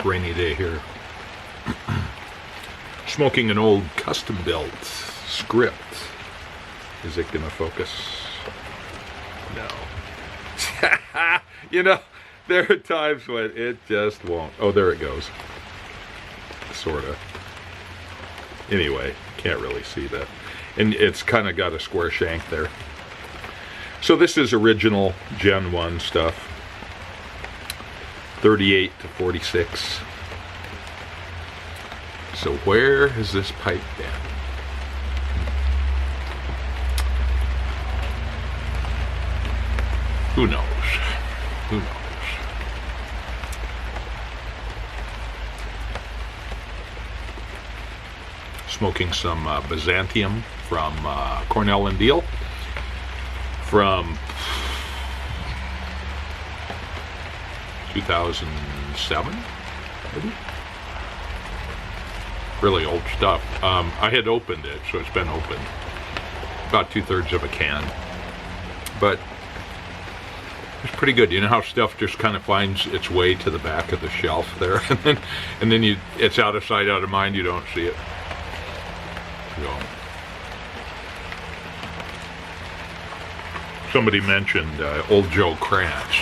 rainy day here. Smoking an old CustomBilt script. Is it gonna focus? No. You know, there are times when it just won't. Oh, there it goes. Sorta. Anyway, can't really see that. And it's kind of got a square shank there. So this is original Gen 1 stuff. 38 to 46. So where has this pipe been? Who knows? Who knows? Smoking some Byzantium from Cornell and Deal from 2007, maybe? Really old stuff. I had opened it, so it's been opened. About 2/3 of a can. But it's pretty good. You know how stuff just kind of finds its way to the back of the shelf there, and then it's out of sight, out of mind. You don't see it. So, somebody mentioned Old Joe Krantz,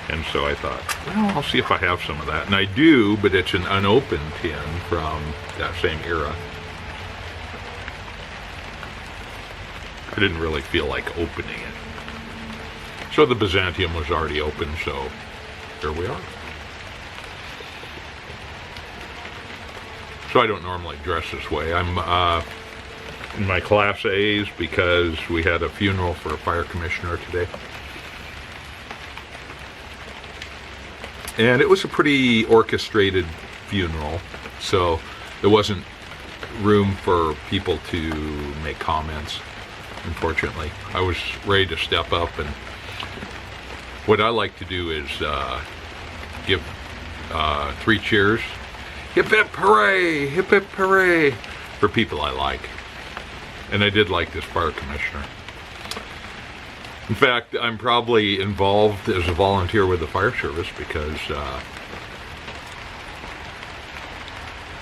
and so I thought, well, I'll see if I have some of that, and I do, but it's an unopened tin from that same era. I didn't really feel like opening it. So the Byzantium was already open, so here we are. So I don't normally dress this way. I'm in my Class A's because we had a funeral for a fire commissioner today. And it was a pretty orchestrated funeral, so there wasn't room for people to make comments, unfortunately. I was ready to step up, and what I like to do is give 3 cheers. Hip hip hooray, hip hip hooray, for people I like. And I did like this fire commissioner. In fact, I'm probably involved as a volunteer with the fire service because,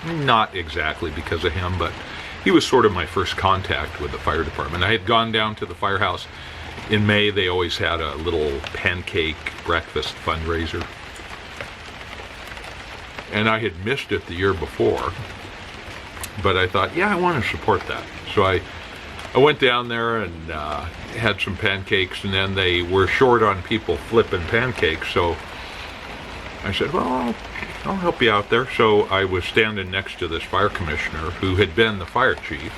not exactly because of him, but he was sort of my first contact with the fire department. I had gone down to the firehouse in May. They always had a little pancake breakfast fundraiser. And I had missed it the year before, but I thought, yeah, I want to support that. So I went down there and had some pancakes, and then they were short on people flipping pancakes, so I said, well, I'll help you out there. So I was standing next to this fire commissioner who had been the fire chief,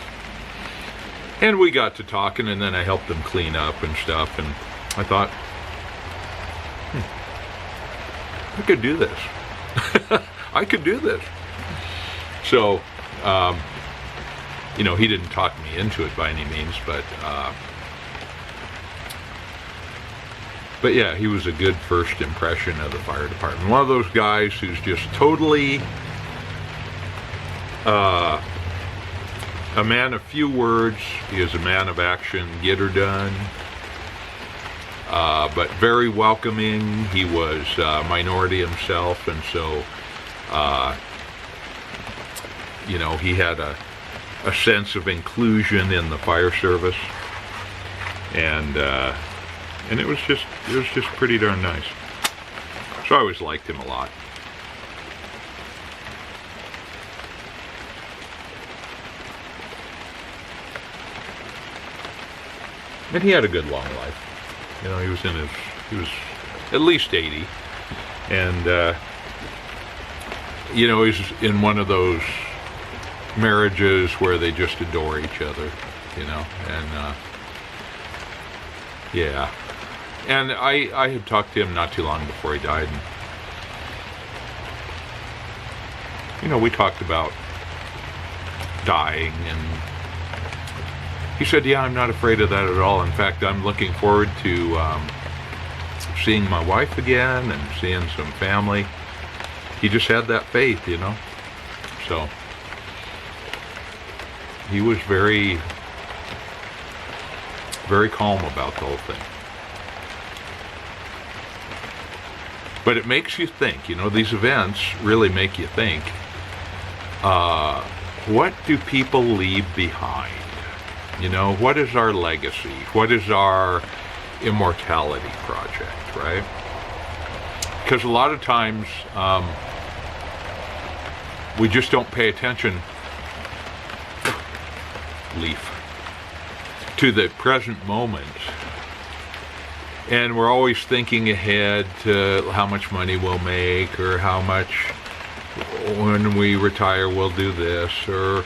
and we got to talking, and then I helped him clean up and stuff, and I thought, I could do this. I could do this. So, you know, he didn't talk me into it by any means, but yeah, he was a good first impression of the fire department. One of those guys who's just totally a man of few words. He is a man of action, get her done. But very welcoming. He was minority himself, and so you know, he had a sense of inclusion in the fire service, and it was just pretty darn nice. So I always liked him a lot. And he had a good long life. You know, he was at least 80, and you know, he's in one of those marriages where they just adore each other, you know, and yeah. And I had talked to him not too long before he died, and you know, we talked about dying, and he said, yeah, I'm not afraid of that at all. In fact, I'm looking forward to seeing my wife again and seeing some family. He just had that faith, you know. So he was very, very calm about the whole thing. But it makes you think, you know, these events really make you think, what do people leave behind? You know, what is our legacy? What is our immortality project, right? Because a lot of times we just don't pay attention to the present moment, and we're always thinking ahead to how much money we'll make, or how much when we retire we'll do this or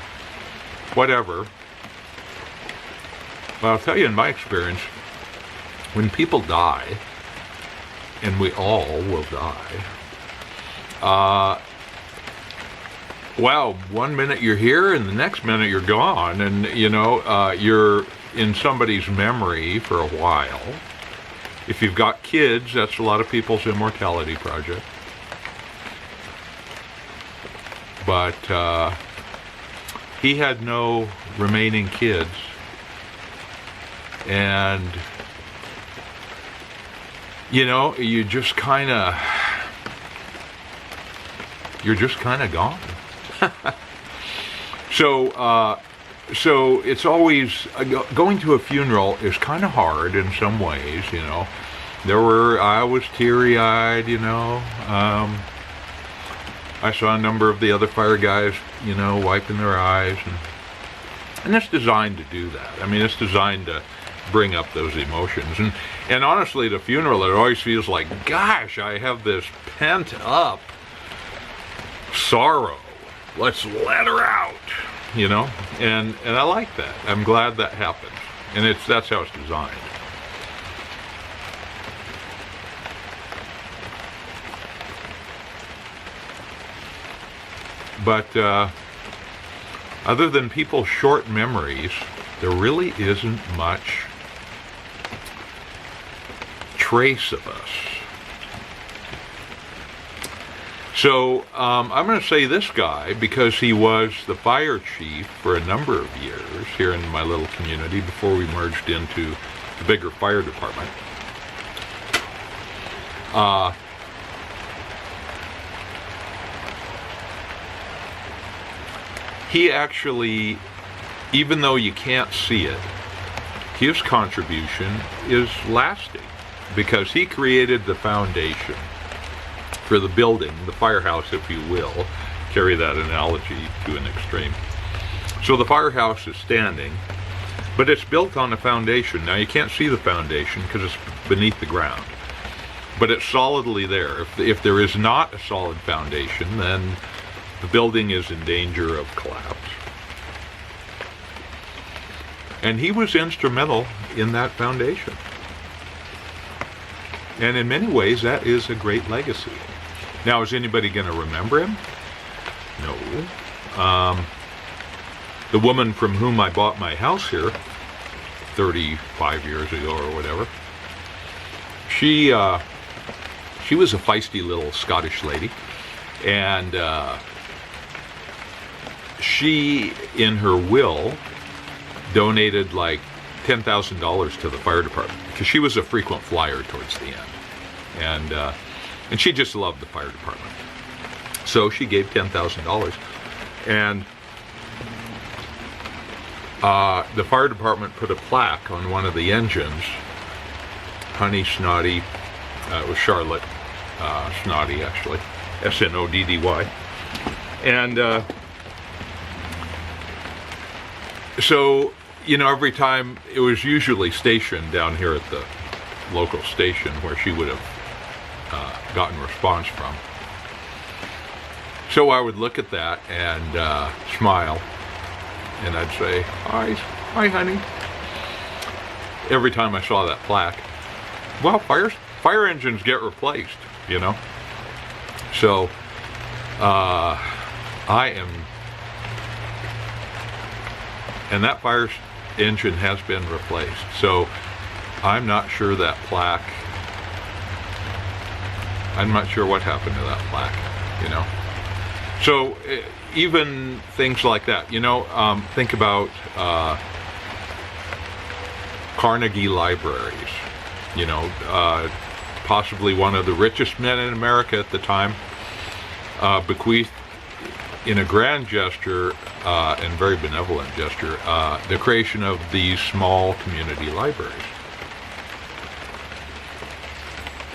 whatever. But I'll tell you, in my experience, when people die, and we all will die, wow, one minute you're here and the next minute you're gone, and you know, you're in somebody's memory for a while. If you've got kids, that's a lot of people's immortality project. But he had no remaining kids, and you know, you're just kind of gone. So it's always going to a funeral is kind of hard in some ways, you know. I was teary-eyed, you know. I saw a number of the other fire guys, you know, wiping their eyes, and it's designed to do that. I mean, it's designed to bring up those emotions, and honestly, at a funeral, it always feels like, gosh, I have this pent-up sorrow. Let's let her out, you know, and I like that. I'm glad that happens, and that's how it's designed. But other than people's short memories, there really isn't much trace of us. So I'm going to say this guy, because he was the fire chief for a number of years here in my little community before we merged into the bigger fire department. He actually, even though you can't see it, his contribution is lasting, because he created the foundation for the building, the firehouse, if you will. Carry that analogy to an extreme. So the firehouse is standing, but it's built on a foundation. Now you can't see the foundation because it's beneath the ground, but it's solidly there. If there is not a solid foundation, then the building is in danger of collapse. And he was instrumental in that foundation. And in many ways, that is a great legacy. Now, is anybody going to remember him? No. The woman from whom I bought my house here 35 years ago or whatever, she was a feisty little Scottish lady, and she, in her will, donated like $10,000 to the fire department, because she was a frequent flyer towards the end, and she just loved the fire department. So she gave $10,000, and the fire department put a plaque on one of the engines, Honey Snoddy. It was Charlotte Snoddy, actually, Snoddy, and so, you know, every time, it was usually stationed down here at the local station where she would have gotten response from. So I would look at that and smile, and I'd say, hi honey, every time I saw that plaque. Well, fire engines get replaced, you know. So and that fire engine has been replaced. So I'm not sure that plaque, I'm not sure what happened to that plaque, you know. So even things like that, you know, think about Carnegie libraries, you know, possibly one of the richest men in America at the time, bequeathed in a grand gesture and very benevolent gesture the creation of these small community libraries.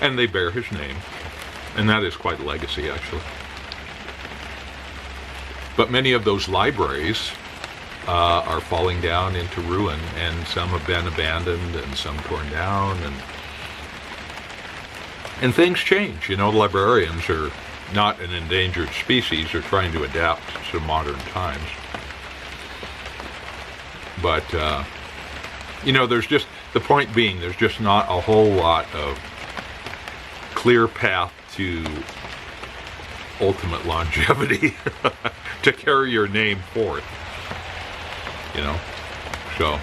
And they bear his name, and that is quite a legacy, actually. But many of those libraries are falling down into ruin, and some have been abandoned and some torn down, and things change. You know, librarians are not an endangered species. They're trying to adapt to modern times. But, you know, there's just, the point being, there's just not a whole lot of clear path to ultimate longevity to carry your name forth, you know. So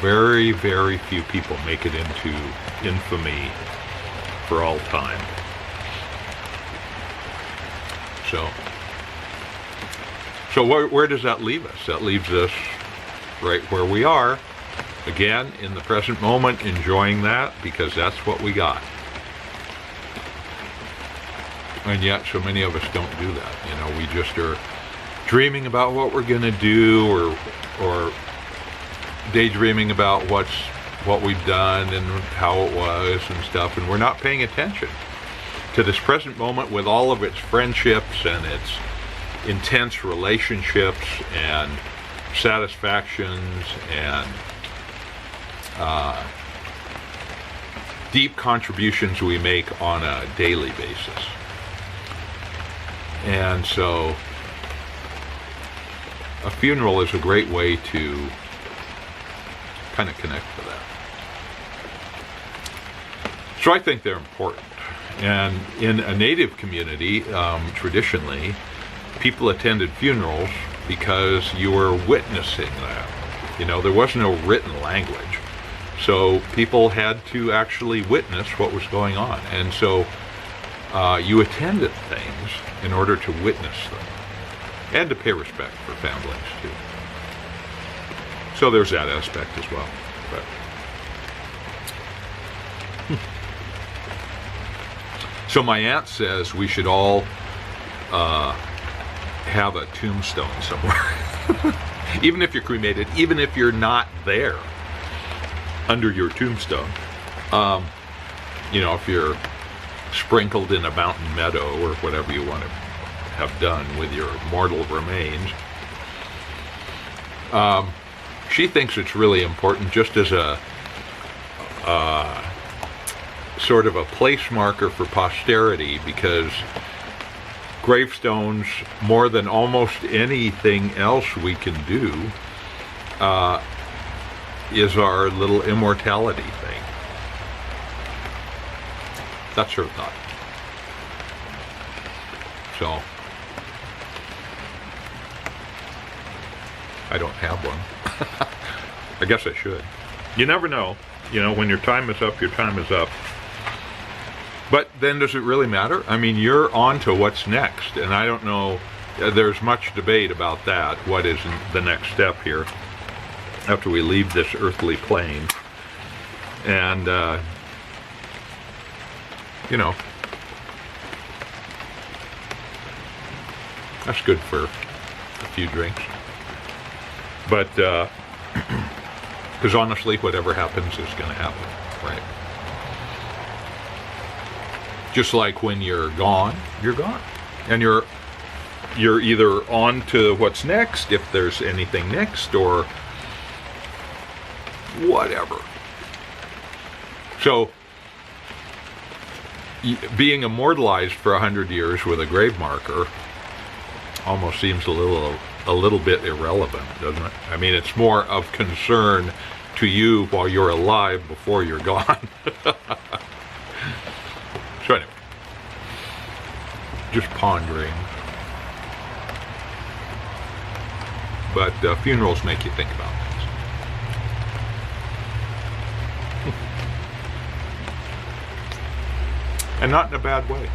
very, very few people make it into infamy for all time. So where does that leave us? That leaves us right where we are, again, in the present moment, enjoying that, because that's what we got. And yet so many of us don't do that. You know, we just are dreaming about what we're going to do, or daydreaming about what we've done and how it was and stuff, and we're not paying attention to this present moment with all of its friendships and its intense relationships and satisfactions and deep contributions we make on a daily basis. And so a funeral is a great way to kind of connect with that. So I think they're important. And in a Native community, traditionally, people attended funerals because you were witnessing that. You know, there was no written language. So people had to actually witness what was going on. And so you attended things in order to witness them and to pay respect for families too. So there's that aspect as well. But so my aunt says we should all have a tombstone somewhere. Even if you're cremated, even if you're not there under your tombstone. You know, if you're sprinkled in a mountain meadow or whatever you want to have done with your mortal remains. She thinks it's really important just as a sort of a place marker for posterity, because gravestones, more than almost anything else we can do, is our little immortality thing. That's her thought. So I don't have one. I guess I should. You never know. You know, when your time is up, your time is up. But then does it really matter? I mean, you're on to what's next, and I don't know, there's much debate about that. What is the next step here after we leave this earthly plane? And, you know, that's good for a few drinks. But, because honestly, whatever happens is going to happen, right? Just like when you're gone, you're gone. And you're either on to what's next, if there's anything next, or whatever. So, being immortalized for 100 years with a grave marker almost seems a little bit irrelevant, doesn't it? I mean, it's more of concern to you while you're alive before you're gone. So anyway, just pondering. But funerals make you think about things. And not in a bad way.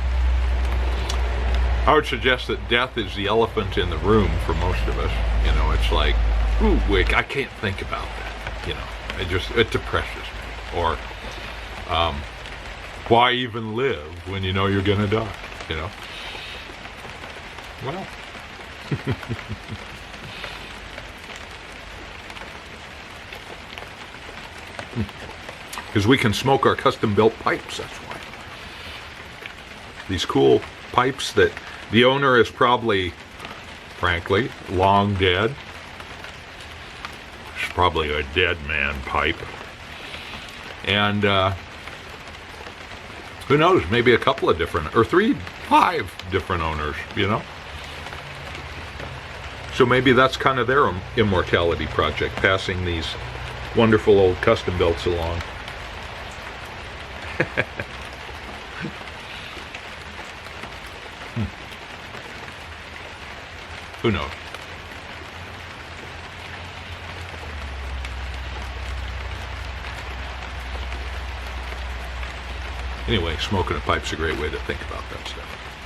I would suggest that death is the elephant in the room for most of us. You know, it's like, ooh, wait, I can't think about that. You know, it depresses me. Or why even live when you know you're going to die, you know? Well, because we can smoke our custom-built pipes, that's why. These cool pipes that the owner is probably, frankly, long dead. It's probably a dead man pipe. And who knows, maybe a couple of different, or 5 different owners, you know? So maybe that's kind of their immortality project, passing these wonderful old custom-builts along. Who knows? Anyway, smoking a pipe's a great way to think about that stuff.